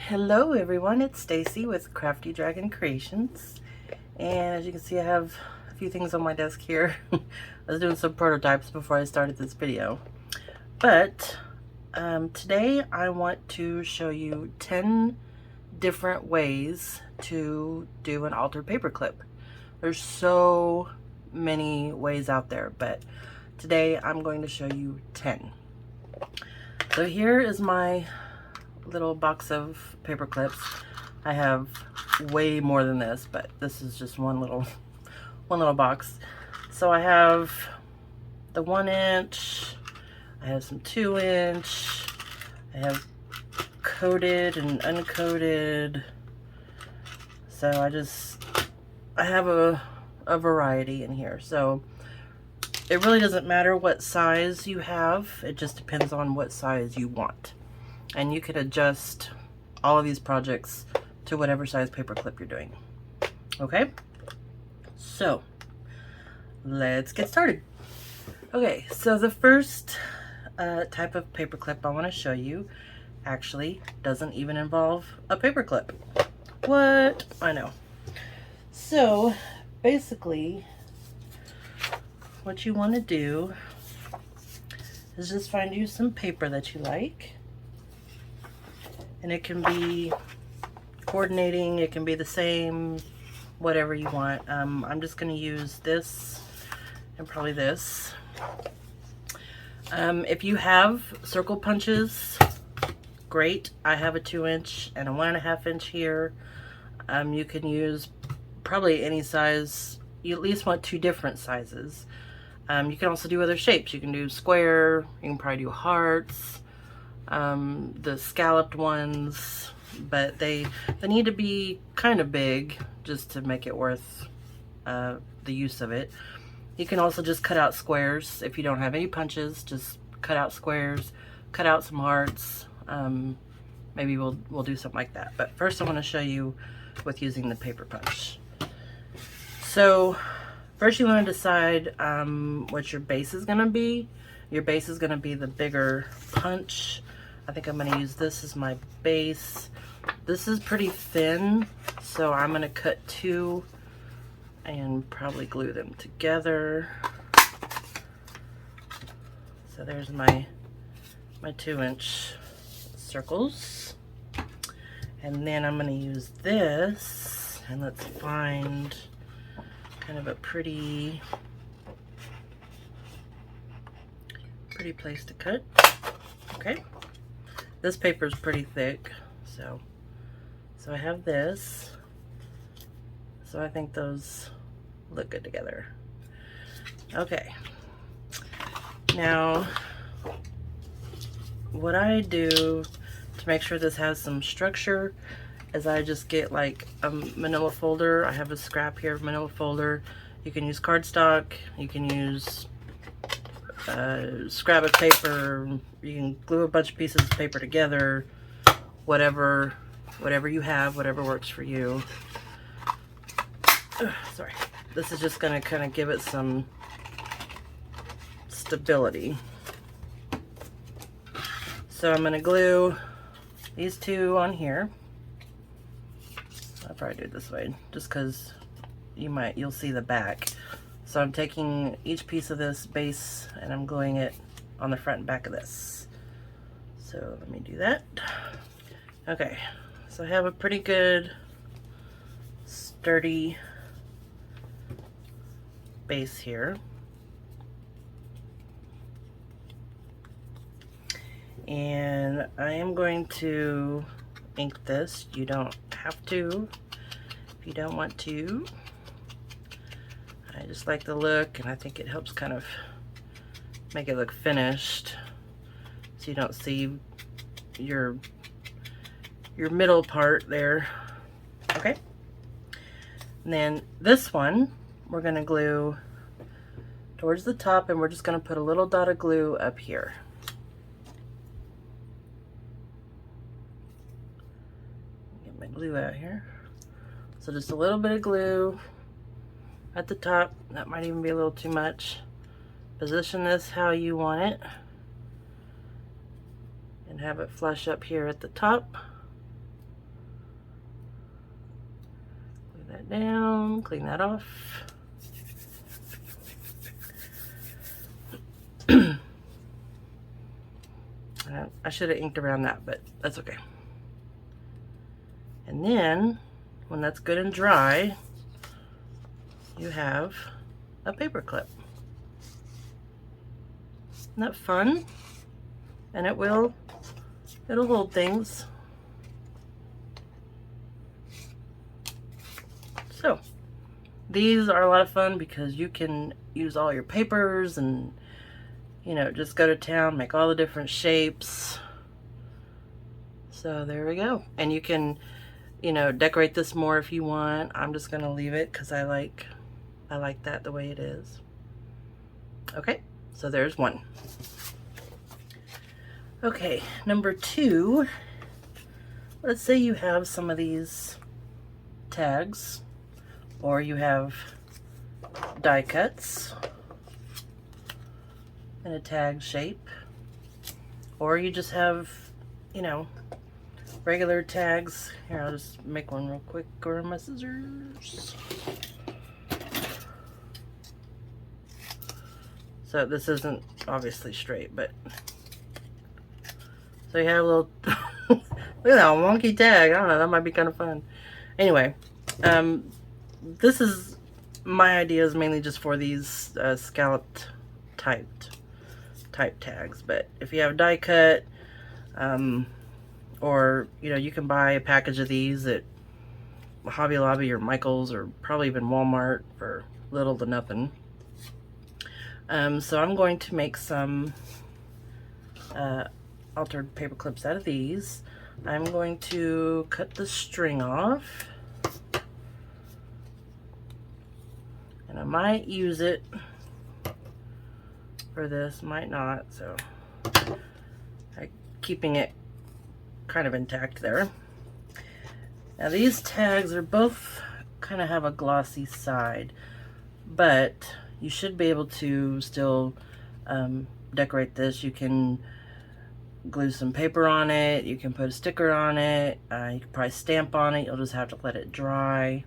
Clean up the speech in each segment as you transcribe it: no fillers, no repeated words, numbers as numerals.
Hello everyone, it's Stacy with Crafty Dragon Creations, and as you can see I have a few things on my desk here. I was doing some prototypes before I started this video, but today I want to show you 10 different ways to do an altered paperclip. There's so many ways out there, but today I'm going to show you 10. So here is my little box of paper clips. I have way more than this, but this is just one little box. So I have the 1 inch, I have some 2 inch, I have coated and uncoated. So I have a variety in here. So it really doesn't matter what size you have, it just depends on what size you want. And you can adjust all of these projects to whatever size paper clip you're doing. Okay, so let's get started. Okay, so the first type of paper clip I want to show you actually doesn't even involve a paper clip. What? I know. So basically what you want to do is just find you some paper that you like. And it can be coordinating, it can be the same, whatever you want. I'm just going to use this and probably this. If you have circle punches, great. I have a 2 inch and a 1.5 inch here. You can use probably any size. You at least want 2 different sizes. You can also do other shapes. You can do square, you can probably do hearts. The scalloped ones, but they need to be kind of big just to make it worth the use of it. You can also just cut out squares. If you don't have any punches, just cut out squares, cut out some hearts. Maybe we'll do something like that. But first I want to show you with using the paper punch. So first you want to decide what your base is going to be. Your base is going to be the bigger punch. I think I'm going to use this as my base. This is pretty thin, so I'm going to cut 2 and probably glue them together. So there's my 2 inch circles. And then I'm going to use this, and let's find kind of a pretty place to cut. Okay. This paper is pretty thick, so I have this. So I think those look good together. Okay. Now, what I do to make sure this has some structure is I just get like a manila folder. I have a scrap here of manila folder. You can use cardstock. You can use scrap of paper, you can glue a bunch of pieces of paper together, whatever you have, whatever works for you. Sorry, this is just going to kind of give it some stability. So I'm going to glue these 2 on here. I'll probably do it this way just because you'll see the back. So I'm taking each piece of this base and I'm gluing it on the front and back of this. So let me do that. Okay, so I have a pretty good sturdy base here. And I am going to ink this. You don't have to if you don't want to. I just like the look, and I think it helps kind of make it look finished, so you don't see your middle part there. Okay, and then this one we're going to glue towards the top, and we're just going to put a little dot of glue up here. Get my glue out here. So just a little bit of glue at the top. That might even be a little too much. Position this how you want it and have it flush up here at the top. that down, clean that off. I should have inked around that, but that's okay. And then, when that's good and dry, you have a paper clip. Isn't that fun? And it'll hold things. So, these are a lot of fun because you can use all your papers and, you know, just go to town, make all the different shapes. So there we go. And you can, you know, decorate this more if you want. I'm just gonna leave it because I like that the way it is. Okay, so there's one. Okay, number two, let's say you have some of these tags, or you have die cuts in a tag shape, or you just have, you know, regular tags. Here, I'll just make one real quick. Grab my scissors. So this isn't obviously straight, but so you have a little look at that wonky tag. I don't know, that might be kind of fun. Anyway, this is my idea is mainly just for these scalloped type tags. But if you have die cut, or you know, you can buy a package of these at Hobby Lobby or Michael's or probably even Walmart for little to nothing. So I'm going to make some altered paper clips out of these. I'm going to cut the string off, and I might use it for this, might not, so I'm keeping it kind of intact there. Now these tags are both kind of have a glossy side, but you should be able to still decorate this. You can glue some paper on it, you can put a sticker on it, you can probably stamp on it. You'll just have to let it dry.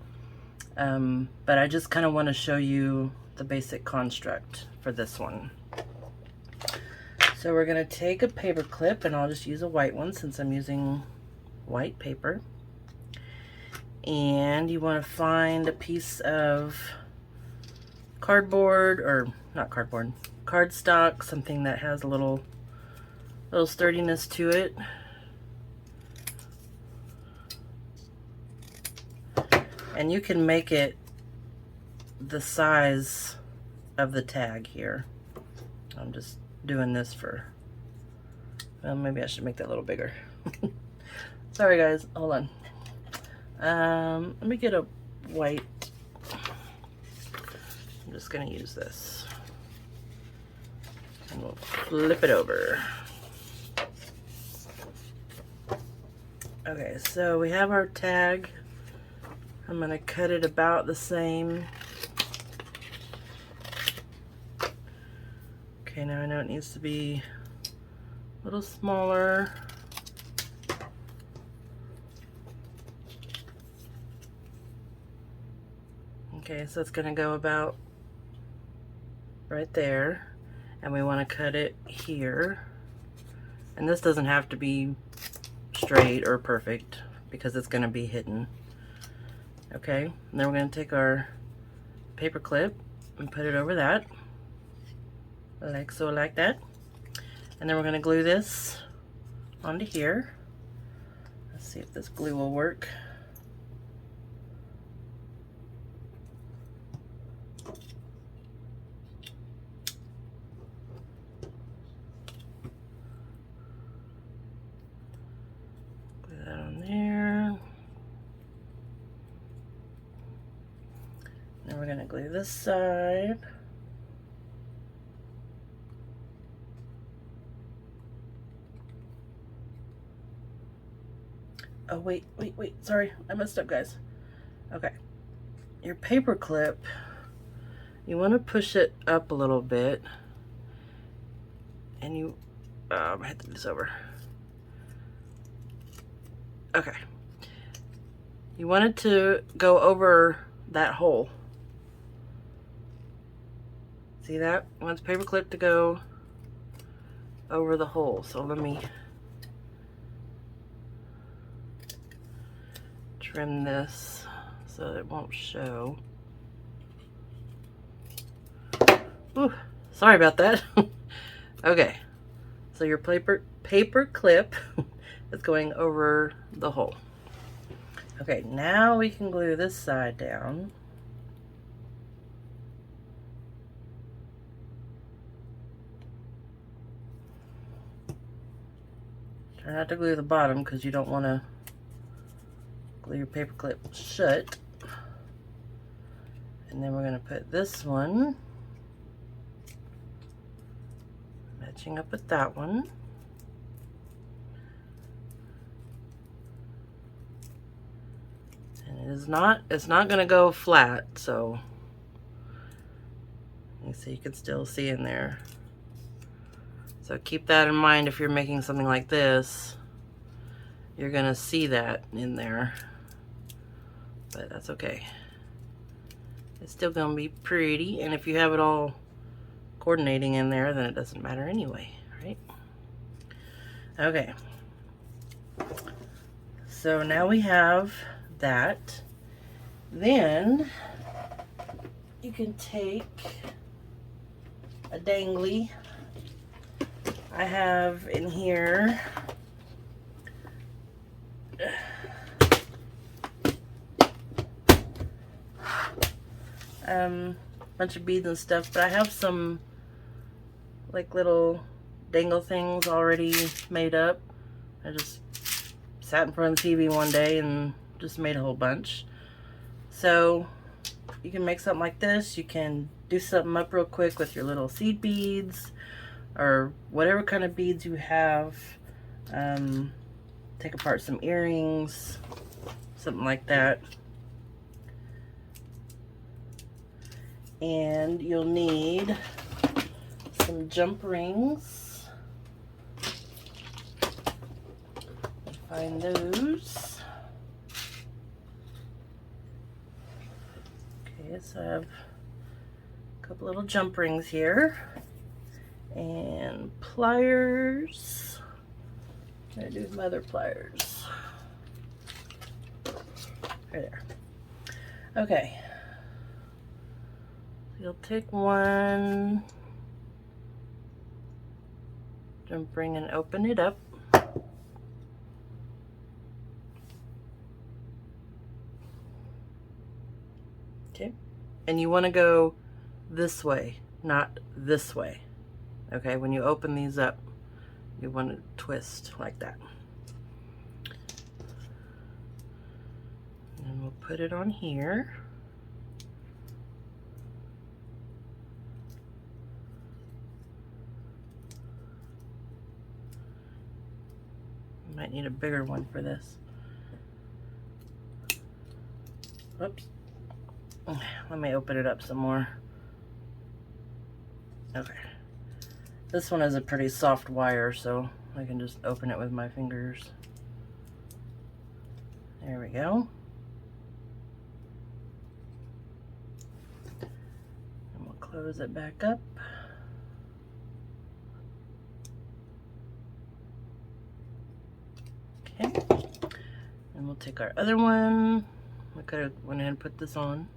But I just kind of want to show you the basic construct for this one. So we're going to take a paper clip, and I'll just use a white one since I'm using white paper. And you want to find a piece of cardboard, or not cardboard, cardstock, something that has a little sturdiness to it. And you can make it the size of the tag here. I'm just doing this for, well, maybe I should make that a little bigger. Sorry guys, hold on. Let me get a white. I'm just gonna use this, and we'll flip it over. Okay, so we have our tag. I'm gonna cut it about the same. Okay, now I know it needs to be a little smaller. Okay, so it's gonna go about right there, and we want to cut it here. And this doesn't have to be straight or perfect because it's going to be hidden. Okay, and then we're going to take our paper clip and put it over that, like so, like that. And then we're going to glue this onto here. Let's see if this glue will work. Then we're going to glue this side. Oh, wait, sorry, I messed up, guys. Okay, your paper clip, you want to push it up a little bit, and you, I had to do this over. Okay, you want it to go over that hole. See that? I want the paper clip to go over the hole. So let me trim this so it won't show. Ooh, sorry about that. Okay, so your paper clip is going over the hole. Okay, now we can glue this side down. Try not to glue the bottom because you don't want to glue your paper clip shut. And then we're going to put this one matching up with that one. And it's not going to go flat, so you see, you can still see in there. So keep that in mind if you're making something like this. You're going to see that in there. But that's okay. It's still going to be pretty, and if you have it all coordinating in there, then it doesn't matter anyway, right? Okay. So now we have that. Then you can take a dangly. I have in here bunch of beads and stuff, but I have some like little dangle things already made up. I just sat in front of the TV one day and just made a whole bunch. So you can make something like this. You can do something up real quick with your little seed beads or whatever kind of beads you have. Take apart some earrings, something like that. And you'll need some jump rings. Find those. Okay, so I have a couple little jump rings here. And pliers. What do I do with my other pliers? Right there. Okay. You'll take one jump ring and open it up. Okay. And you want to go this way, not this way. Okay, when you open these up, you want to twist like that. And we'll put it on here. You might need a bigger one for this. Oops. Let me open it up some more. Okay. This one is a pretty soft wire, so I can just open it with my fingers. There we go. And we'll close it back up. Okay. And we'll take our other one. I could have went ahead and put this on.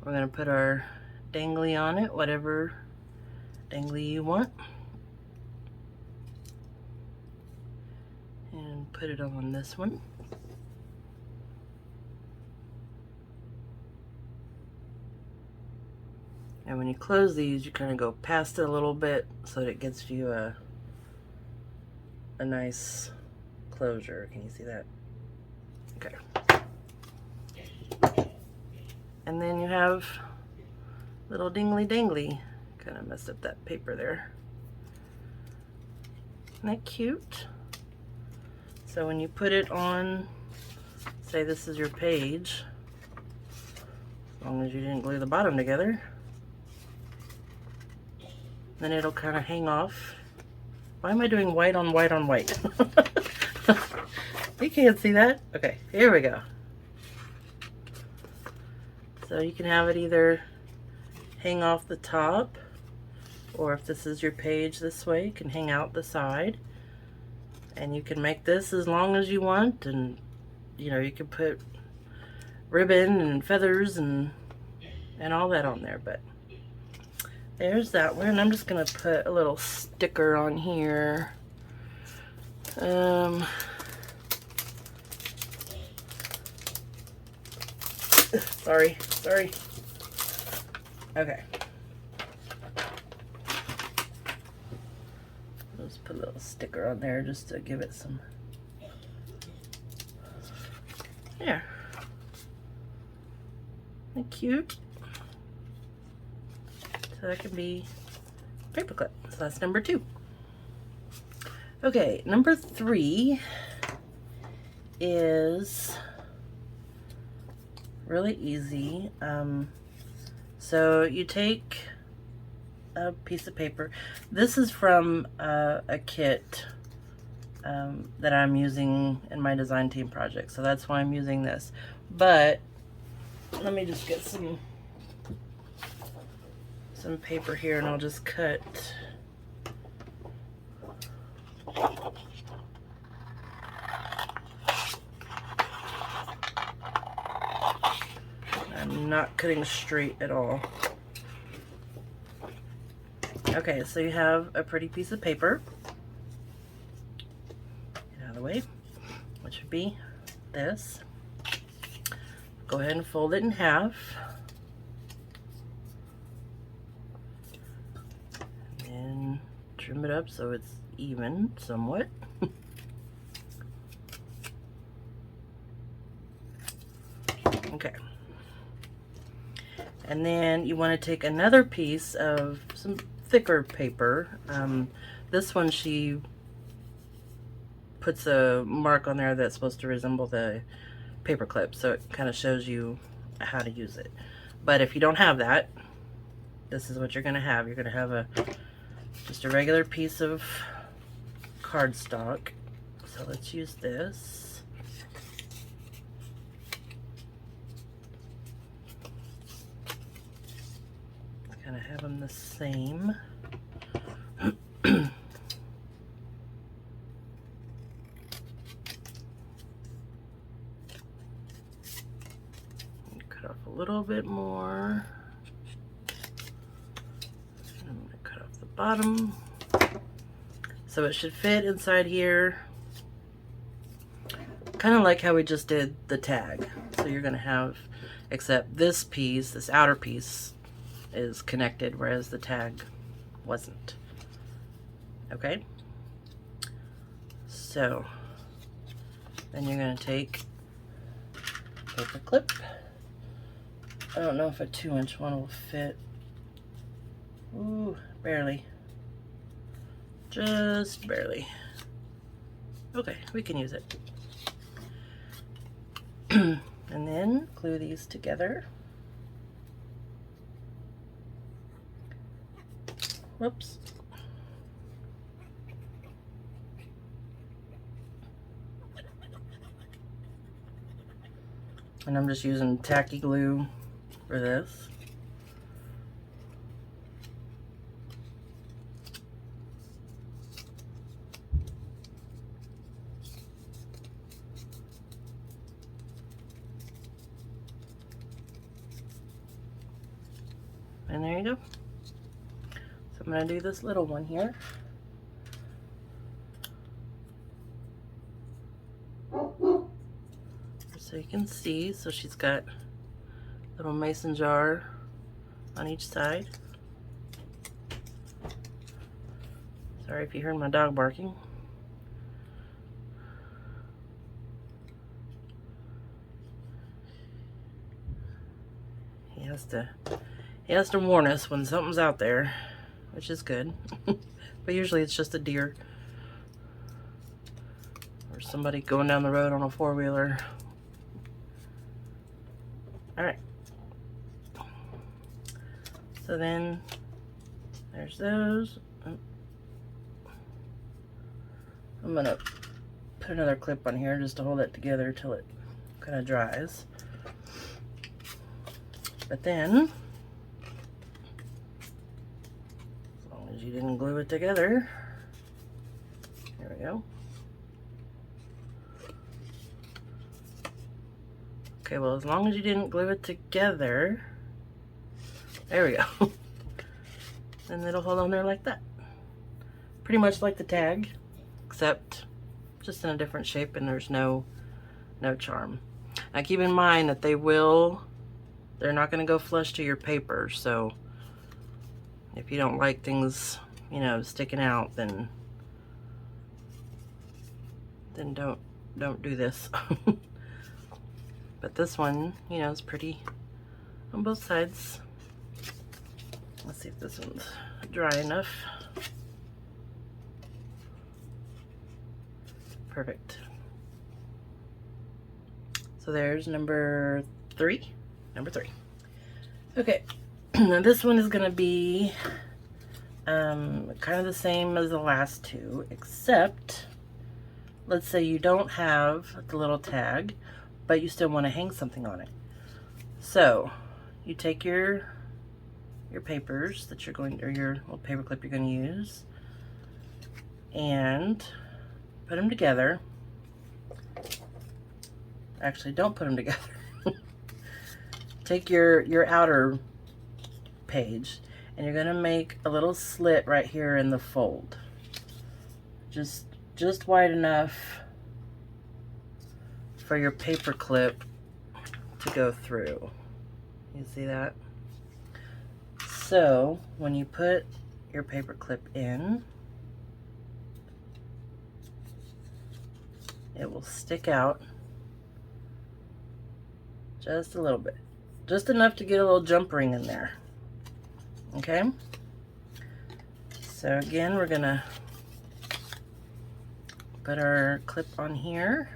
We're going to put our dangly on it, whatever dangly you want. And put it on this one. And when you close these, you kind of go past it a little bit so that it gets you a nice closure. Can you see that? Okay. And then you have little dingly dangly. Kind of messed up that paper there. Isn't that cute? So when you put it on, say this is your page, as long as you didn't glue the bottom together, then it'll kind of hang off. Why am I doing white on white on white? You can't see that? Okay, here we go. So you can have it either hang off the top, or if this is your page this way, you can hang out the side. And you can make this as long as you want, and you know, you can put ribbon and feathers and all that on there. But there's that one. And I'm just gonna put a little sticker on here. Sorry. Okay. Let's put a little sticker on there just to give it some. There. Isn't that cute? So that can be paperclip. So that's number 2. Okay, number 3 is really easy. So you take a piece of paper. This is from a kit that I'm using in my design team project, so that's why I'm using this. But let me just get some paper here, and I'll just cut I'm not cutting straight at all. Okay, so you have a pretty piece of paper. Get out of the way, which would be this. Go ahead and fold it in half. And trim it up so it's even somewhat. Okay. And then you want to take another piece of some thicker paper. This one, she puts a mark on there that's supposed to resemble the paper clip, so it kind of shows you how to use it. But if you don't have that, this is what you're going to have. You're going to have just a regular piece of cardstock. So let's use this. Kind of have them the same. Cut off a little bit more. I'm going to cut off the bottom. So it should fit inside here. Kind of like how we just did the tag. So you're going to have, except this piece, this outer piece, is connected, whereas the tag wasn't. Okay, so then you're going to take paper clip. I don't know if a 2-inch one will fit. Ooh, barely. Just barely. Okay, we can use it. And then glue these together. Whoops. And I'm just using tacky glue for this. And there you go. So I'm going to do this little one here. So you can see, so she's got a little mason jar on each side. Sorry if you heard my dog barking. He has to warn us when something's out there, which is good. But usually it's just a deer or somebody going down the road on a 4-wheeler. Alright, so then there's those. I'm gonna put another clip on here just to hold it together till it kind of dries. But then, as long as you didn't glue it together, there we go. Okay, well, as long as you didn't glue it together, there we go. And it'll hold on there like that. Pretty much like the tag, except just in a different shape, and there's no charm. Now keep in mind that they're not going to go flush to your paper, so if you don't like things, you know, sticking out, then don't do this. But this one, you know, is pretty on both sides. Let's see if this one's dry enough. Perfect. So there's number three. Okay, now this one is gonna be kind of the same as the last two, except let's say you don't have the little tag, but you still want to hang something on it. So you take your papers that you're going, or your little paper clip you're going to use, and put them together. Actually, don't put them together. Take your outer page, and you're going to make a little slit right here in the fold, just wide enough for your paper clip to go through. You see that? So when you put your paper clip in, it will stick out just a little bit, just enough to get a little jump ring in there. Okay, so again, we're gonna put our clip on here,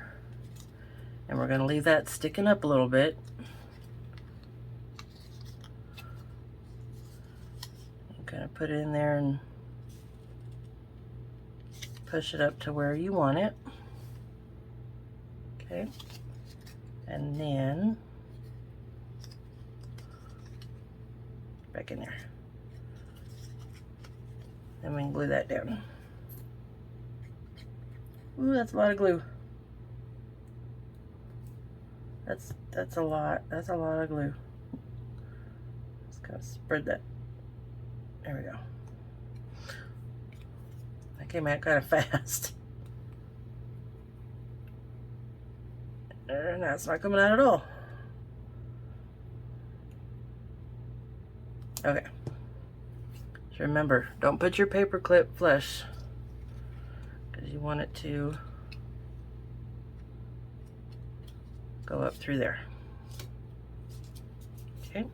and we're gonna leave that sticking up a little bit. You're gonna put it in there and push it up to where you want it. Okay, and then back in there. Then we can glue that down. Ooh, that's a lot of glue. That's a lot. That's a lot of glue. Just gotta spread that. There we go. That came out kind of fast. And that's not coming out at all. Okay. So remember, don't put your paper clip flush, because you want it to go up through there. Okay.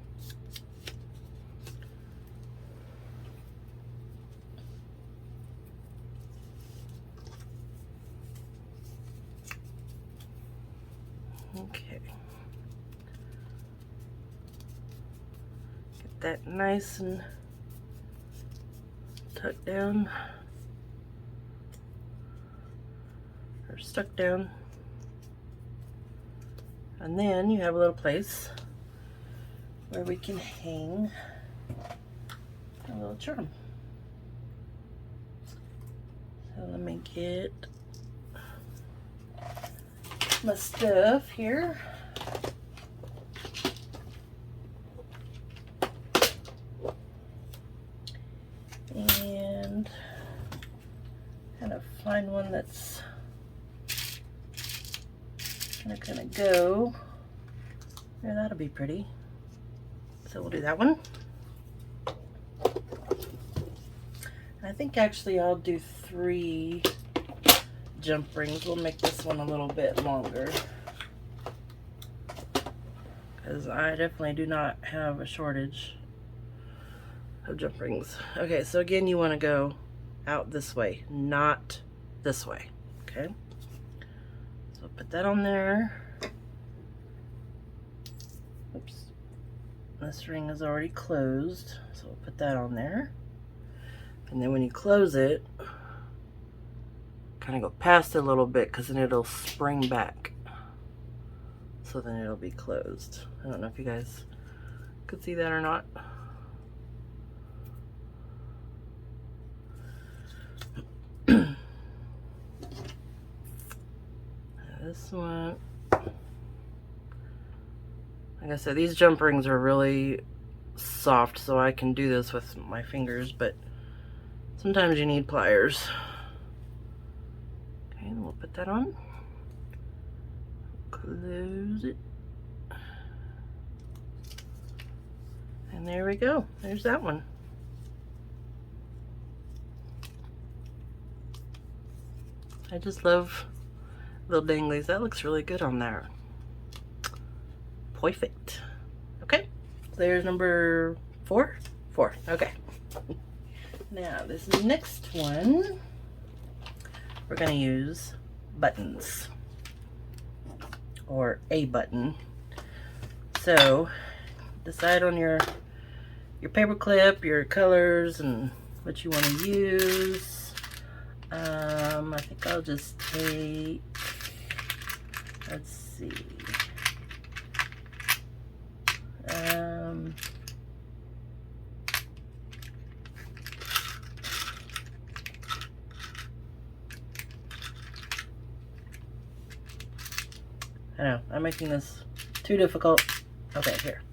Okay. Get that nice and tucked down, or stuck down. And then you have a little place where we can hang a little charm. So let me get my stuff here. And kind of find one that's gonna go there. That'll be pretty. So we'll do that one. And I think actually I'll do 3 jump rings. We'll make this one a little bit longer, because I definitely do not have a shortage of jump rings. Okay, so again, you want to go out this way, not this way. Okay, so put that on there. Oops, this ring is already closed, so we'll put that on there. And then when you close it, kind of go past it a little bit, because then it'll spring back, so then it'll be closed. I don't know if you guys Could see that or not. This one, like I said, these jump rings are really soft, so I can do this with my fingers, but sometimes you need pliers. Okay, then we'll put that on. Close it. And there we go. There's that one. I just love little danglies. That looks really good on there. Perfect. Okay, there's number 4. Okay. Now this next one, we're gonna use buttons, or a button. So decide on your paper clip, your colors, and what you want to use. I think I'll just take, let's see, I know, I'm making this too difficult. Okay, here.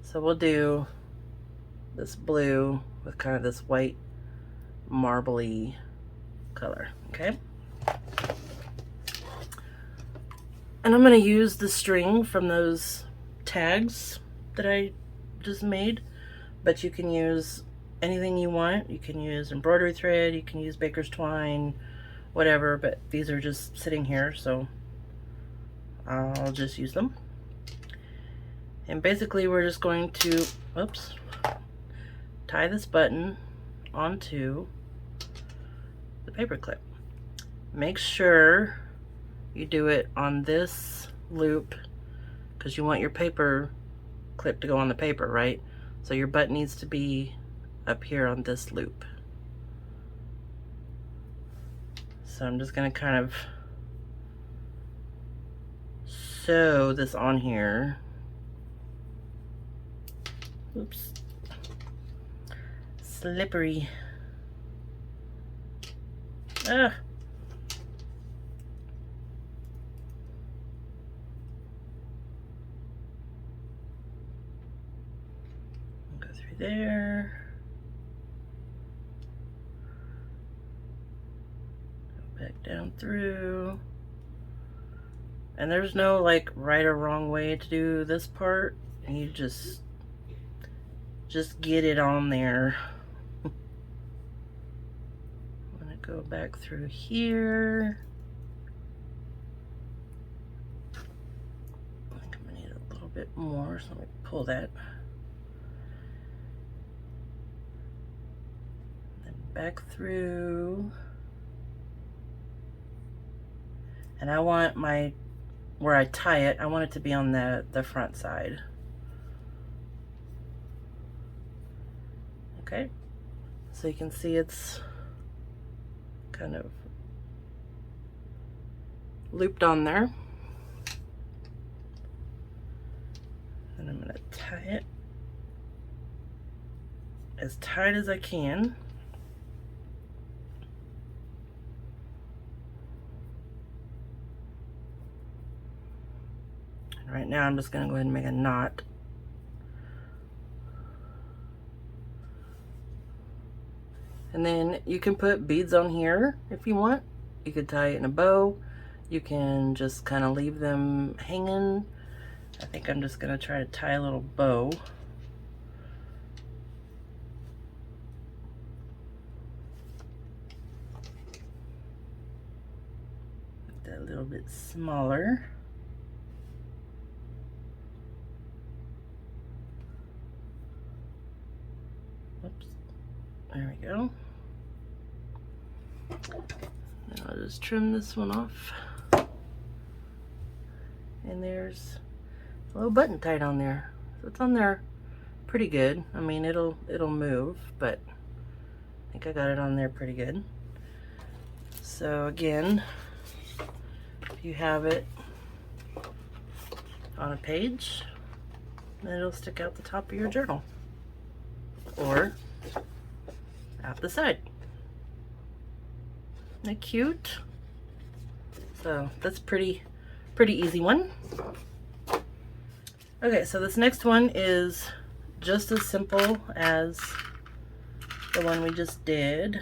So we'll do this blue with kind of this white marbly color, okay? And I'm gonna use the string from those tags that I just made, but you can use anything you want. You can use embroidery thread, you can use baker's twine, whatever, but these are just sitting here, so I'll just use them. And basically we're just going to, oops, tie this button onto the paper clip. Make sure you do it on this loop because you want your paper clip to go on the paper, right? So your button needs to be up here on this loop. So I'm just gonna kind of sew this on here. Oops. Slippery. Ah. Go through there. Go back down through. And there's no like right or wrong way to do this part. And you just get it on there. I'm gonna go back through here. I think I'm gonna need a little bit more, so let me pull that. Then back through. And I want my, where I tie it, I want it to be on the front side. Okay, so you can see it's kind of looped on there. And I'm gonna tie it as tight as I can. And right now I'm just gonna go ahead and make a knot. And then you can put beads on here if you want. You could tie it in a bow. You can just kind of leave them hanging. I think I'm just gonna try to tie a little bow. Make that a little bit smaller. Oops, there we go. Now I'll just trim this one off. And there's a little button tied on there. So it's on there pretty good. I mean, it'll move, but I think I got it on there pretty good. So again, if you have it on a page, and it'll stick out the top of your journal or out the side. Isn't that cute? So that's pretty easy one. Okay, so this next one is just as simple as the one we just did.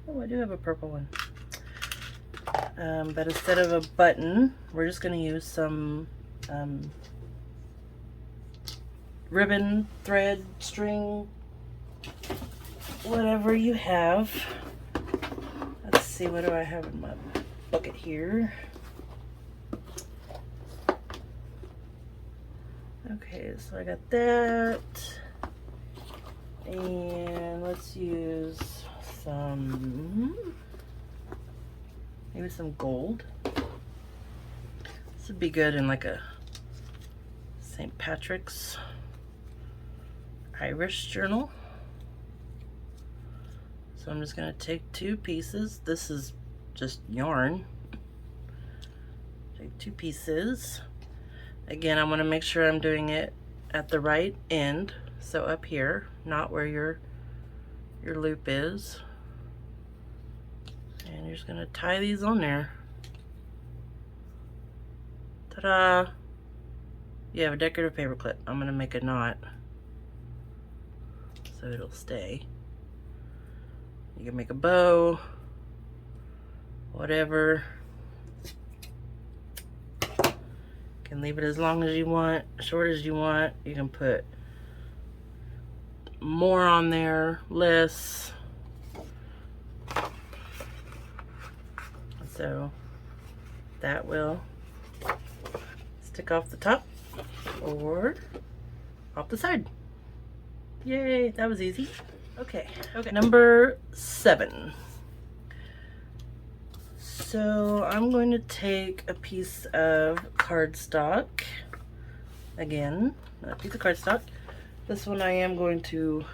Oh, I do have a purple one. But instead of a button, we're just going to use some ribbon, thread, string, whatever you have. Let's see, what do I have in my bucket here? Okay, so I got that. And let's use some, maybe some gold. This would be good in like a St. Patrick's Irish journal. So I'm just going to take 2 pieces. This is just yarn. Take 2 pieces. Again, I want to make sure I'm doing it at the right end. So up here, not where your loop is. And you're just going to tie these on there. Ta-da! You have a decorative paper clip. I'm going to make a knot so it'll stay. You can make a bow, whatever. You can leave it as long as you want, short as you want. You can put more on there, less. So that will stick off the top or off the side. Yay, that was easy. Okay, number 7. So I'm going to take a piece of cardstock. Again, a piece of cardstock. This one I am going to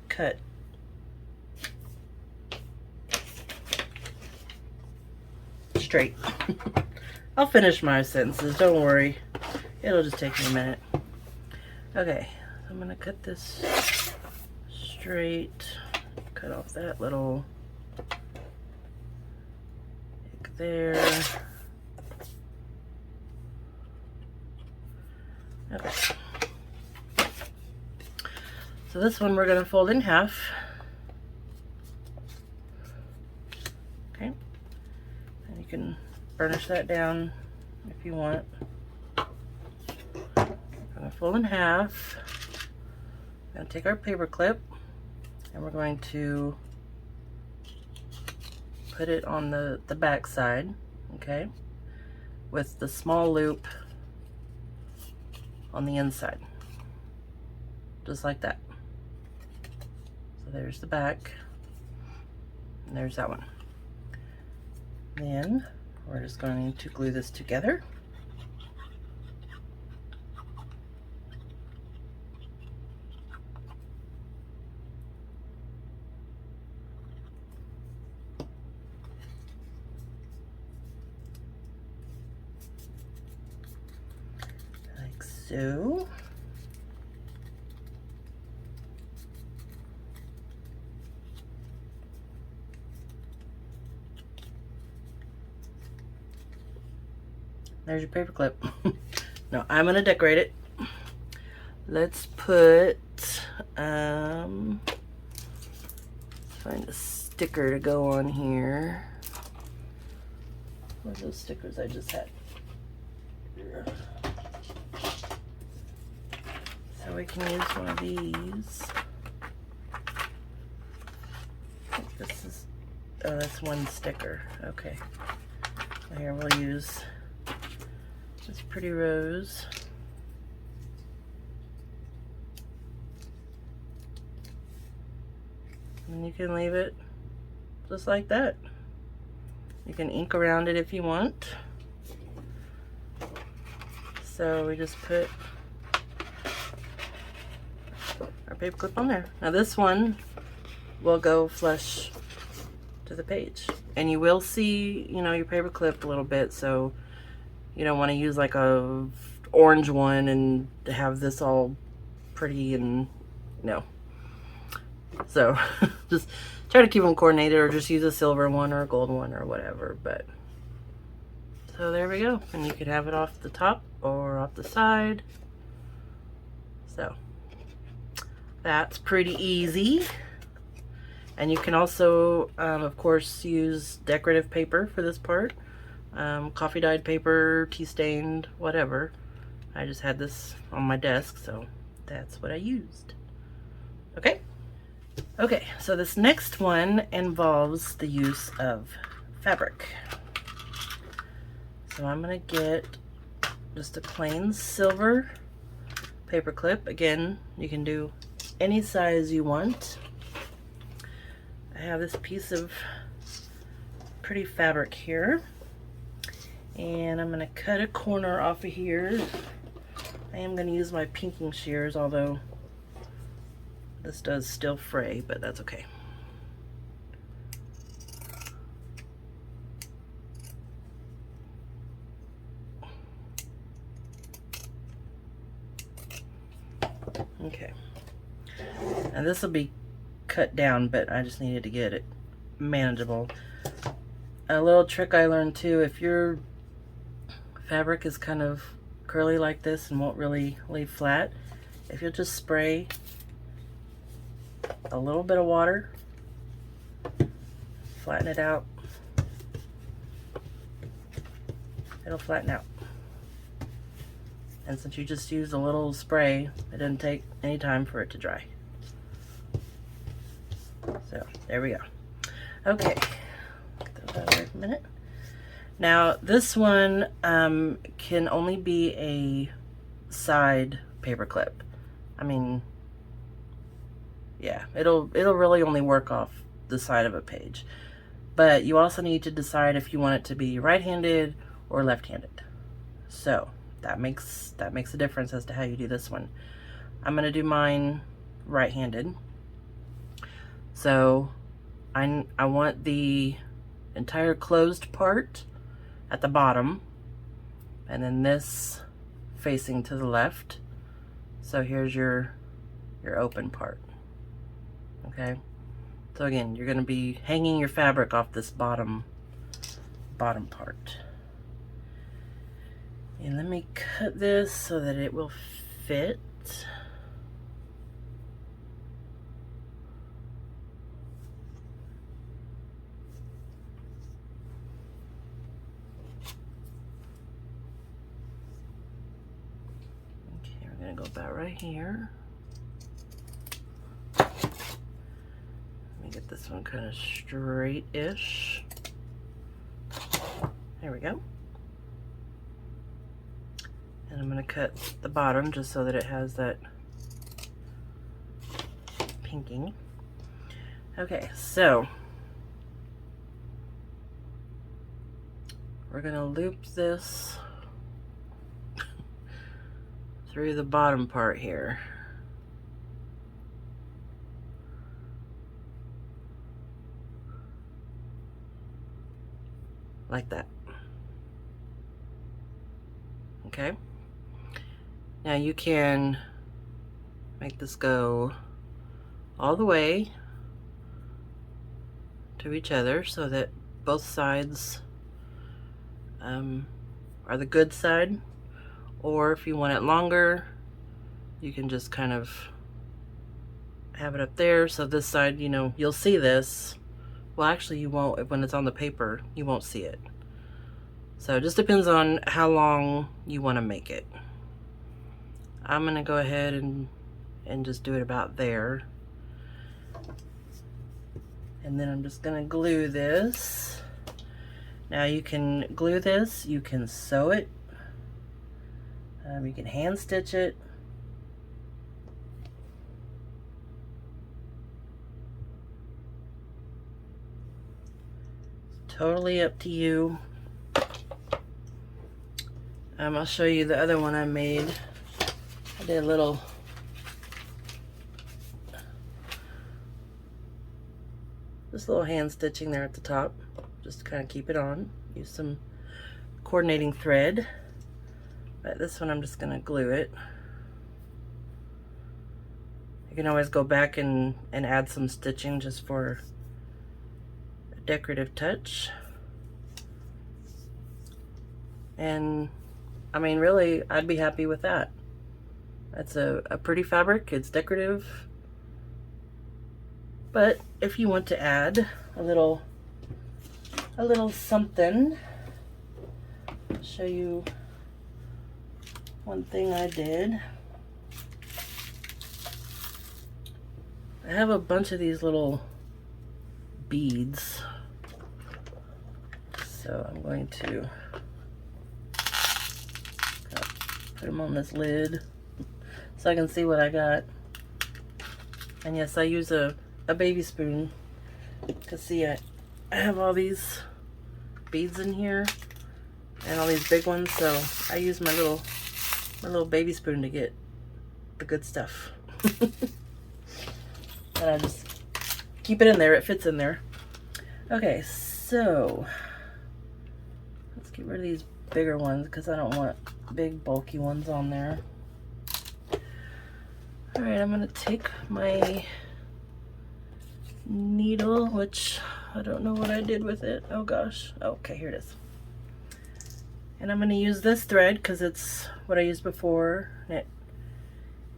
cut straight. I'll finish my sentences, don't worry. It'll just take me a minute. Okay, so I'm gonna cut this straight, cut off that little nick there. Okay. So this one we're gonna fold in half. Okay. And you can burnish that down if you want. I'm gonna fold in half. We're gonna take our paper clip and we're going to put it on the back side, okay, with the small loop on the inside, just like that. So there's the back, and there's that one. Then we're just going to glue this together. Like so. There's your paper clip. Now I'm gonna decorate it. Let's put find a sticker to go on here. Where's those stickers I just had? So we can use one of these. This is, oh, that's one sticker. Okay. So here we'll use this pretty rose. And you can leave it just like that. You can ink around it if you want. So we just put our paper clip on there. Now this one will go flush to the page. And you will see, you know, your paper clip a little bit, so You don't want to use like a orange one and have this all pretty and no. So just try to keep them coordinated, or just use a silver one or a gold one or whatever. But so there we go. And you could have it off the top or off the side. So that's pretty easy. And you can also, of course, use decorative paper for this part. Coffee dyed paper, tea stained, whatever. I just had this on my desk, so that's what I used. Okay? Okay, so this next one involves the use of fabric. So I'm gonna get just a plain silver paper clip. Again, you can do any size you want. I have this piece of pretty fabric here, and I'm going to cut a corner off of here. I am going to use my pinking shears, although this does still fray, but that's okay. Okay, and this will be cut down, but I just needed to get it manageable. A little trick I learned too, if your fabric is kind of curly like this and won't really lay flat, if you'll just spray a little bit of water, flatten it out, it'll flatten out. And since you just used a little spray, it didn't take any time for it to dry. So there we go. Okay, get those out of there for a minute. Now this one can only be a side paper clip. I mean, yeah, it'll really only work off the side of a page. But you also need to decide if you want it to be right-handed or left-handed. So that makes a difference as to how you do this one. I'm gonna do mine right-handed. So I want the entire closed part at the bottom, and then this facing to the left. So here's your open part. Okay, so again, you're going to be hanging your fabric off this bottom part. And let me cut this so that it will fit. Go about right here. Let me get this one kind of straight-ish. There we go. And I'm going to cut the bottom just so that it has that pinking. Okay, so we're going to loop this through the bottom part here. Like that. Okay. Now you can make this go all the way to each other so that both sides are the good side. Or if you want it longer, you can just kind of have it up there. So this side, you know, you'll see this. Well, actually you won't. When it's on the paper, you won't see it. So it just depends on how long you want to make it. I'm going to go ahead and just do it about there. And then I'm just going to glue this. Now you can glue this, you can sew it. You can hand stitch it. Totally up to you. I'll show you the other one I made. I did a little hand stitching there at the top, just to kind of keep it on. Use some coordinating thread. But this one I'm just gonna glue it. You can always go back and add some stitching just for a decorative touch. And I mean, really, I'd be happy with that. That's a pretty fabric, it's decorative. But if you want to add a little something, I'll show you one thing I did. I have a bunch of these little beads, so I'm going to put them on this lid so I can see what I got. And yes, I use a baby spoon, because see, I have all these beads in here and all these big ones, so I use my little baby spoon to get the good stuff. And I just keep it in there, it fits in there. Okay, so let's get rid of these bigger ones because I don't want big bulky ones on there. All right, I'm gonna take my needle, which I don't know what I did with it. Oh gosh, okay, here it is. And I'm gonna use this thread because it's what I used before and it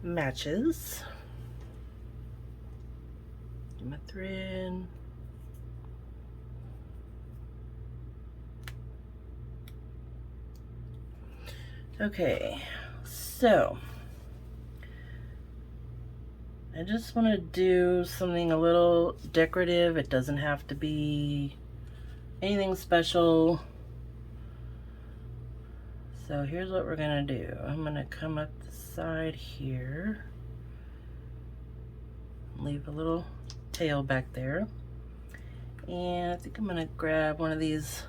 matches. My thread. Okay, so I just want to do something a little decorative. It doesn't have to be anything special. So here's what we're gonna do. I'm gonna come up the side here, leave a little tail back there, and I think I'm gonna grab one of these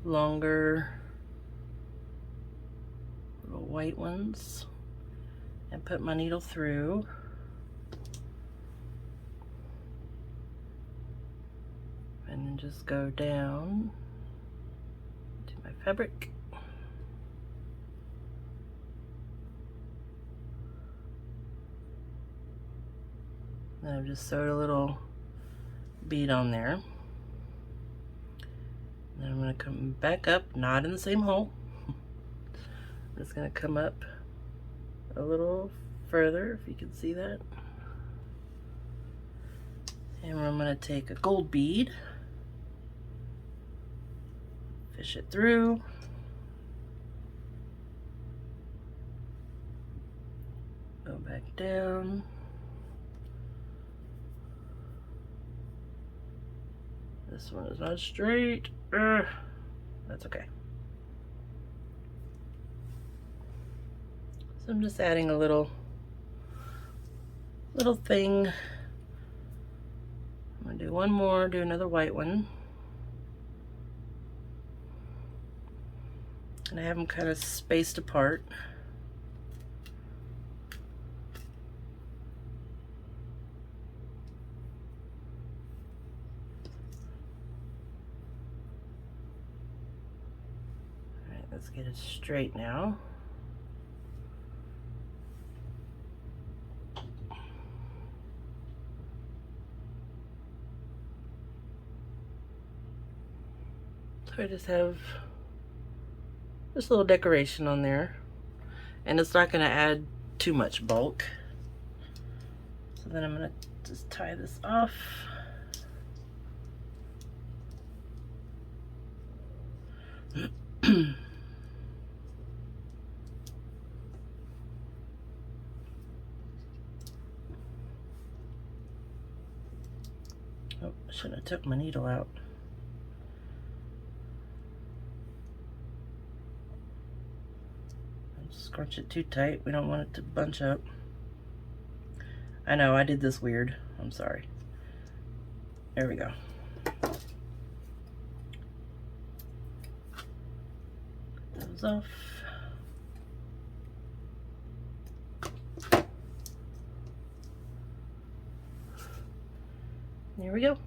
longer little white ones and put my needle through. And then just go down to my fabric. Then I've just sewed a little bead on there. Then I'm going to come back up, not in the same hole. I'm just going to come up a little further, if you can see that. And I'm going to take a gold bead, fish it through, go back down. This one is not straight. That's okay. So I'm just adding a little thing. I'm gonna do one more, do another white one. And I have them kind of spaced apart. Let's get it straight now. So I just have this little decoration on there, and it's not going to add too much bulk. So then I'm going to just tie this off. Oh, I shouldn't have took my needle out. Scrunch it too tight. We don't want it to bunch up. I know, I did this weird. I'm sorry. There we go. Put those off. There we go.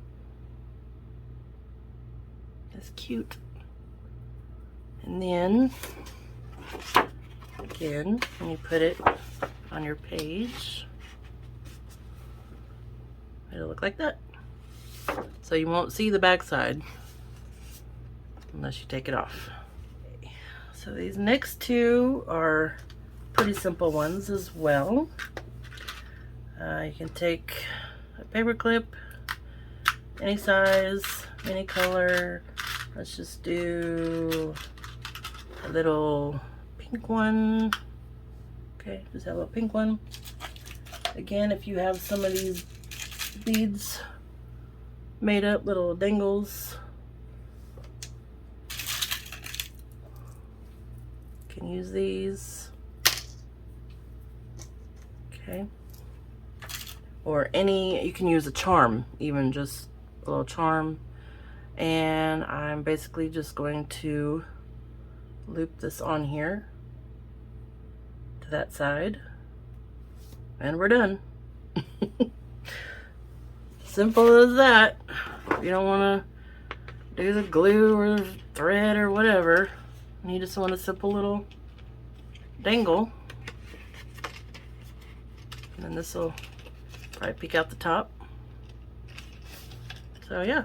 That's cute. And then again, and you put it on your page. It'll look like that. So you won't see the back side unless you take it off. Okay. So these next two are pretty simple ones as well. You can take a paper clip, any size, any color. Let's just do a little pink one. Okay, just have a little pink one. Again, if you have some of these beads made up, little dangles, you can use these. Okay. Or any, you can use a charm, even just a little charm. And I'm basically just going to loop this on here to that side, and we're done. Simple as that. If you don't want to do the glue or thread or whatever, and you just want a simple little dangle, and then this will probably peek out the top. So yeah,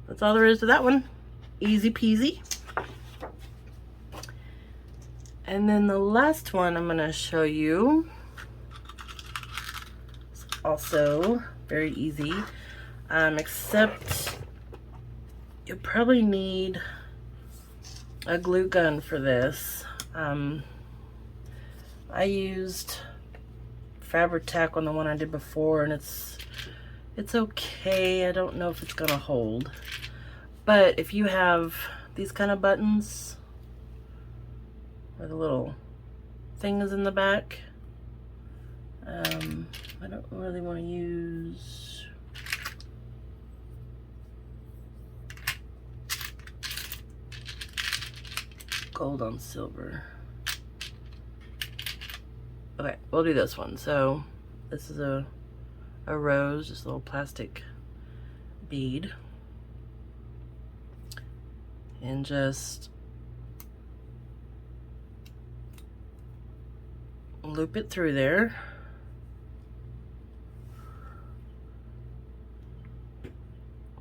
that's all there is to that one. Easy peasy. And then the last one I'm going to show you is also very easy, except you'll probably need a glue gun for this. I used Fabri-Tac on the one I did before, and it's okay. I don't know if it's gonna hold, but if you have these kind of buttons where the little thing is in the back, I don't really want to use gold on silver. Okay, we'll do this one. So this is a rose, just a little plastic bead, and just loop it through there.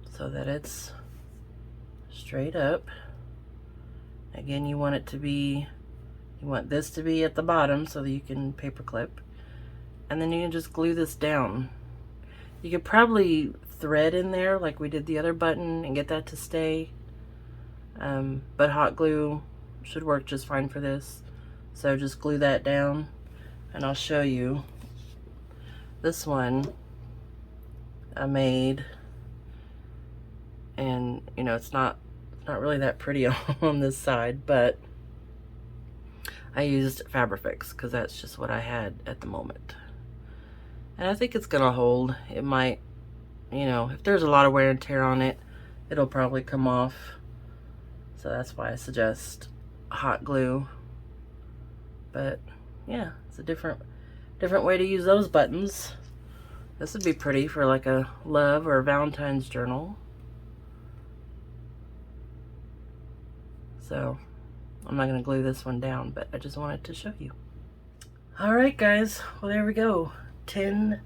So that it's straight up. Again, you want it to be, you want this to be at the bottom so that you can paper clip, and then you can just glue this down. You could probably thread in there like we did the other button and get that to stay, but hot glue should work just fine for this. So just glue that down, and I'll show you. This one I made, and you know, it's not really that pretty on this side, but I used Fabri-Fix because that's just what I had at the moment, and I think it's gonna hold. It might, you know, if there's a lot of wear and tear on it, it'll probably come off, so that's why I suggest hot glue. But yeah, it's a different way to use those buttons. This would be pretty for like a love or a Valentine's journal. So I'm not going to glue this one down, but I just wanted to show you. Alright guys, well there we go. 10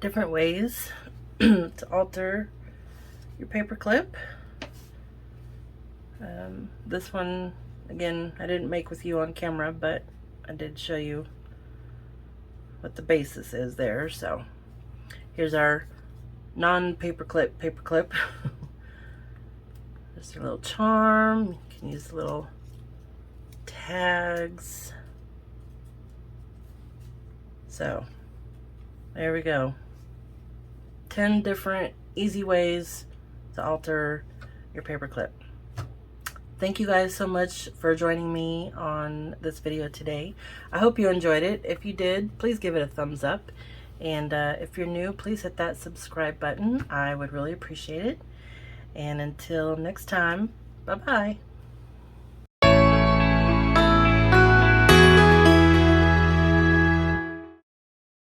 different ways to alter your paper clip. This one, again, I didn't make with you on camera, but I did show you what the basis is there. So here's our non-paperclip paper clip. Just a little charm. You can use little tags. So there we go. 10 different easy ways to alter your paper clip. Thank you guys so much for joining me on this video today. I hope you enjoyed it. If you did, please give it a thumbs up. And if you're new, please hit that subscribe button. I would really appreciate it. And until next time, bye-bye.